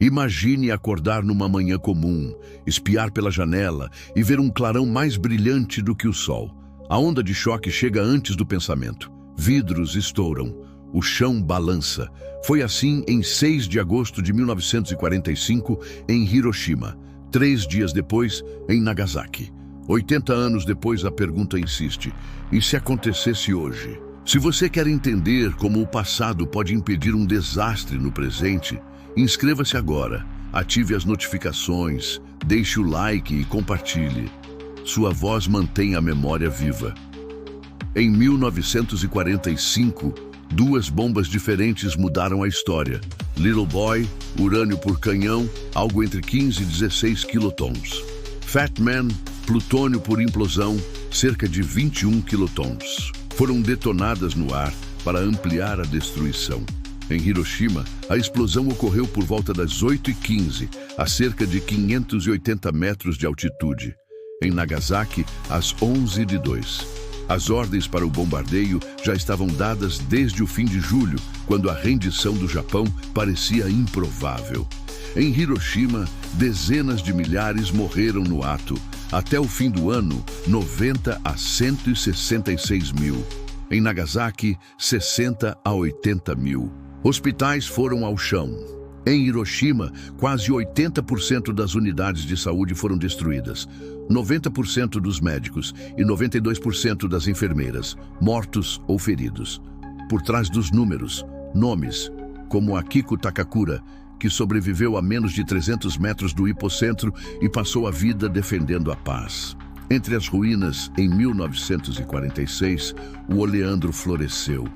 Imagine acordar numa manhã comum, espiar pela janela e ver um clarão mais brilhante do que o sol. A onda de choque chega antes do pensamento. Vidros estouram. O chão balança. Foi assim em 6 de agosto de 1945, em Hiroshima. 3 dias depois, em Nagasaki. 80 anos depois, a pergunta insiste: e se acontecesse hoje? Se você quer entender como o passado pode impedir um desastre no presente, inscreva-se agora, ative as notificações, deixe o like e compartilhe. Sua voz mantém a memória viva. Em 1945, 2 bombas diferentes mudaram a história. Little Boy, urânio por canhão, algo entre 15 e 16 quilotons. Fat Man, plutônio por implosão, cerca de 21 quilotons. Foram detonadas no ar para ampliar a destruição. Em Hiroshima, a explosão ocorreu por volta das 8h15, a cerca de 580 metros de altitude. Em Nagasaki, às 11h02. As ordens para o bombardeio já estavam dadas desde o fim de julho, quando a rendição do Japão parecia improvável. Em Hiroshima, dezenas de milhares morreram no ato. Até o fim do ano, 90 a 166 mil. Em Nagasaki, 60 a 80 mil. Hospitais foram ao chão. Em Hiroshima, quase 80% das unidades de saúde foram destruídas. 90% dos médicos e 92% das enfermeiras, mortos ou feridos. Por trás dos números, nomes, como Akiko Takakura, que sobreviveu a menos de 300 metros do hipocentro e passou a vida defendendo a paz. Entre as ruínas, em 1946, o oleandro floresceu.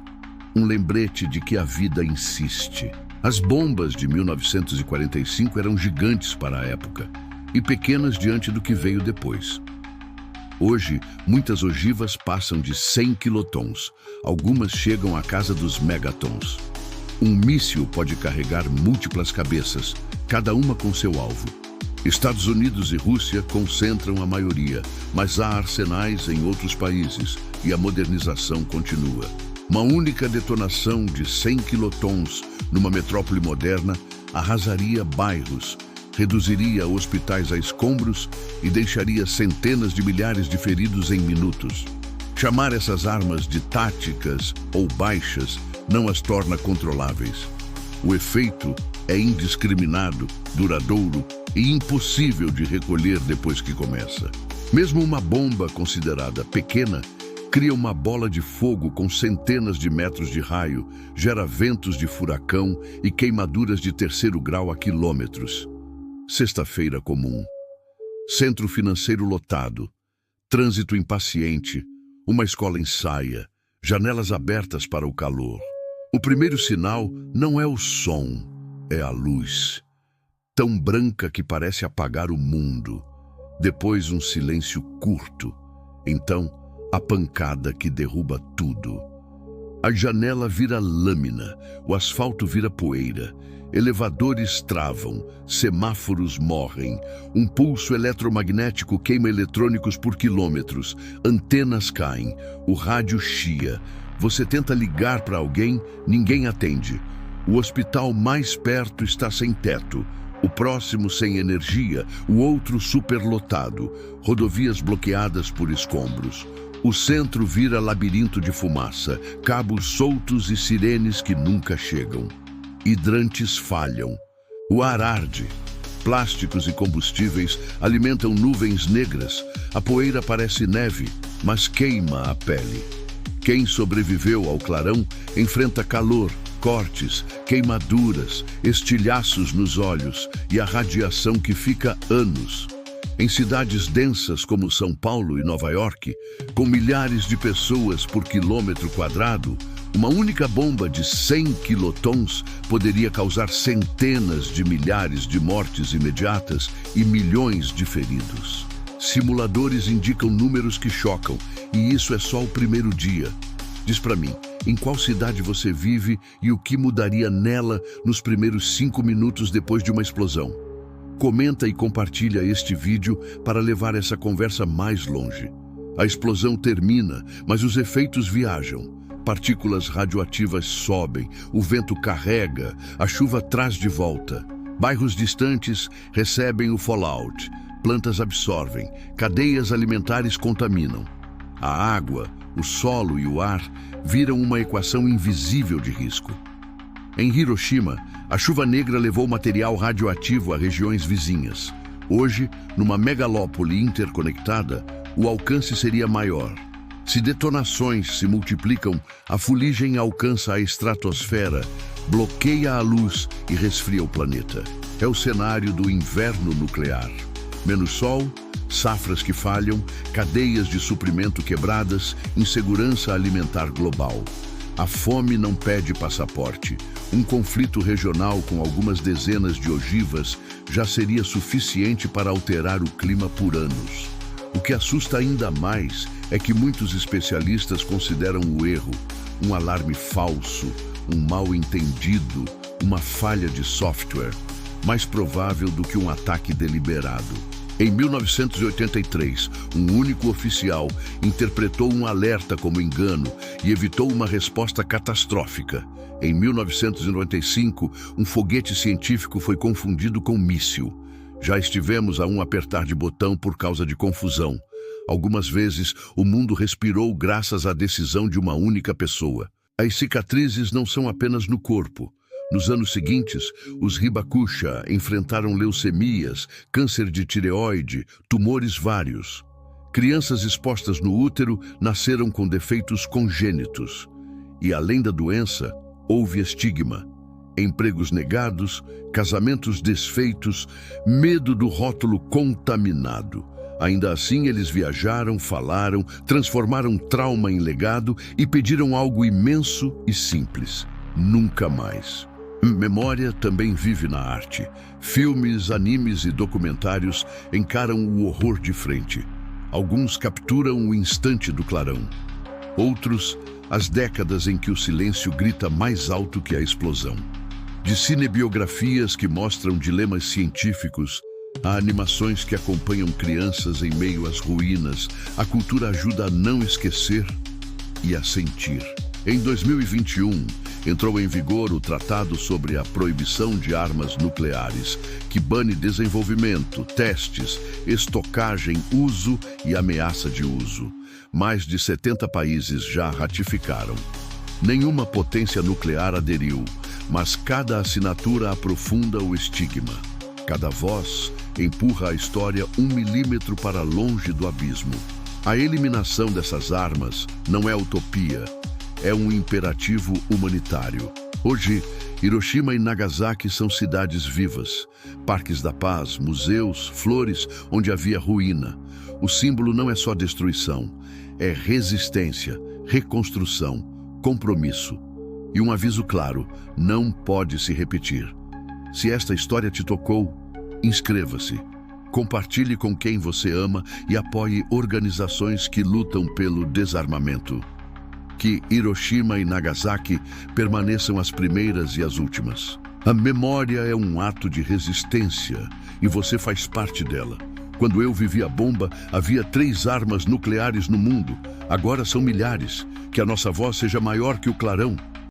Um lembrete de que a vida insiste. As bombas de 1945 eram gigantes para a época e pequenas diante do que veio depois. Hoje, muitas ogivas passam de 100 quilotons. Algumas chegam à casa dos megatons. Um míssil pode carregar múltiplas cabeças, cada uma com seu alvo. Estados Unidos e Rússia concentram a maioria, mas há arsenais em outros países e a modernização continua. Uma única detonação de 100 quilotons numa metrópole moderna arrasaria bairros, reduziria hospitais a escombros e deixaria centenas de milhares de feridos em minutos. Chamar essas armas de táticas ou baixas não as torna controláveis. O efeito é indiscriminado, duradouro e impossível de recolher depois que começa. Mesmo uma bomba considerada pequena cria uma bola de fogo com centenas de metros de raio, gera ventos de furacão e queimaduras de 3º grau a quilômetros. Sexta-feira comum. Centro financeiro lotado, trânsito impaciente, uma escola em saia, janelas abertas para o calor. O primeiro sinal não é o som, é a luz, tão branca que parece apagar o mundo. Depois um silêncio curto. Então, a pancada que derruba tudo. A janela vira lâmina, o asfalto vira poeira, elevadores travam, semáforos morrem, um pulso eletromagnético queima eletrônicos por quilômetros, antenas caem, o rádio chia. Você tenta ligar para alguém, ninguém atende. O hospital mais perto está sem teto, o próximo sem energia, o outro superlotado, rodovias bloqueadas por escombros. O centro vira labirinto de fumaça, cabos soltos e sirenes que nunca chegam. Hidrantes falham. O ar arde. Plásticos e combustíveis alimentam nuvens negras. A poeira parece neve, mas queima a pele. Quem sobreviveu ao clarão enfrenta calor, cortes, queimaduras, estilhaços nos olhos e a radiação que fica anos. Em cidades densas como São Paulo e Nova York, com milhares de pessoas por quilômetro quadrado, uma única bomba de 100 quilotons poderia causar centenas de milhares de mortes imediatas e milhões de feridos. Simuladores indicam números que chocam, e isso é só o primeiro dia. Diz para mim, em qual cidade você vive e o que mudaria nela nos primeiros 5 minutos depois de uma explosão? Comenta e compartilha este vídeo para levar essa conversa mais longe. A explosão termina, mas os efeitos viajam. Partículas radioativas sobem, o vento carrega, a chuva traz de volta. Bairros distantes recebem o fallout, plantas absorvem, cadeias alimentares contaminam. A água, o solo e o ar viram uma equação invisível de risco. Em Hiroshima, a chuva negra levou material radioativo a regiões vizinhas. Hoje, numa megalópole interconectada, o alcance seria maior. Se detonações se multiplicam, a fuligem alcança a estratosfera, bloqueia a luz e resfria o planeta. É o cenário do inverno nuclear. Menos sol, safras que falham, cadeias de suprimento quebradas, insegurança alimentar global. A fome não pede passaporte. Um conflito regional com algumas dezenas de ogivas já seria suficiente para alterar o clima por anos. O que assusta ainda mais é que muitos especialistas consideram o erro um alarme falso, um mal-entendido, uma falha de software, mais provável do que um ataque deliberado. Em 1983, um único oficial interpretou um alerta como engano e evitou uma resposta catastrófica. Em 1995, um foguete científico foi confundido com míssil. Já estivemos a um apertar de botão por causa de confusão. Algumas vezes, o mundo respirou graças à decisão de uma única pessoa. As cicatrizes não são apenas no corpo. Nos anos seguintes, os Hibakusha enfrentaram leucemias, câncer de tireoide, tumores vários. Crianças expostas no útero nasceram com defeitos congênitos. E além da doença, houve estigma. Empregos negados, casamentos desfeitos, medo do rótulo contaminado. Ainda assim, eles viajaram, falaram, transformaram trauma em legado e pediram algo imenso e simples: nunca mais. Memória também vive na arte. Filmes, animes e documentários encaram o horror de frente. Alguns capturam o instante do clarão. Outros, as décadas em que o silêncio grita mais alto que a explosão. De cinebiografias que mostram dilemas científicos, a animações que acompanham crianças em meio às ruínas, a cultura ajuda a não esquecer e a sentir. Em 2021, entrou em vigor o Tratado sobre a Proibição de Armas Nucleares, que bane desenvolvimento, testes, estocagem, uso e ameaça de uso. Mais de 70 países já ratificaram. Nenhuma potência nuclear aderiu, mas cada assinatura aprofunda o estigma. Cada voz empurra a história 1 milímetro para longe do abismo. A eliminação dessas armas não é utopia. É um imperativo humanitário. Hoje, Hiroshima e Nagasaki são cidades vivas, parques da paz, museus, flores onde havia ruína. O símbolo não é só destruição, é resistência, reconstrução, compromisso. E um aviso claro: não pode se repetir. Se esta história te tocou, inscreva-se. Compartilhe com quem você ama e apoie organizações que lutam pelo desarmamento. Que Hiroshima e Nagasaki permaneçam as primeiras e as últimas. A memória é um ato de resistência e você faz parte dela. Quando eu vivi a bomba, havia 3 armas nucleares no mundo. Agora são milhares. Que a nossa voz seja maior que o clarão.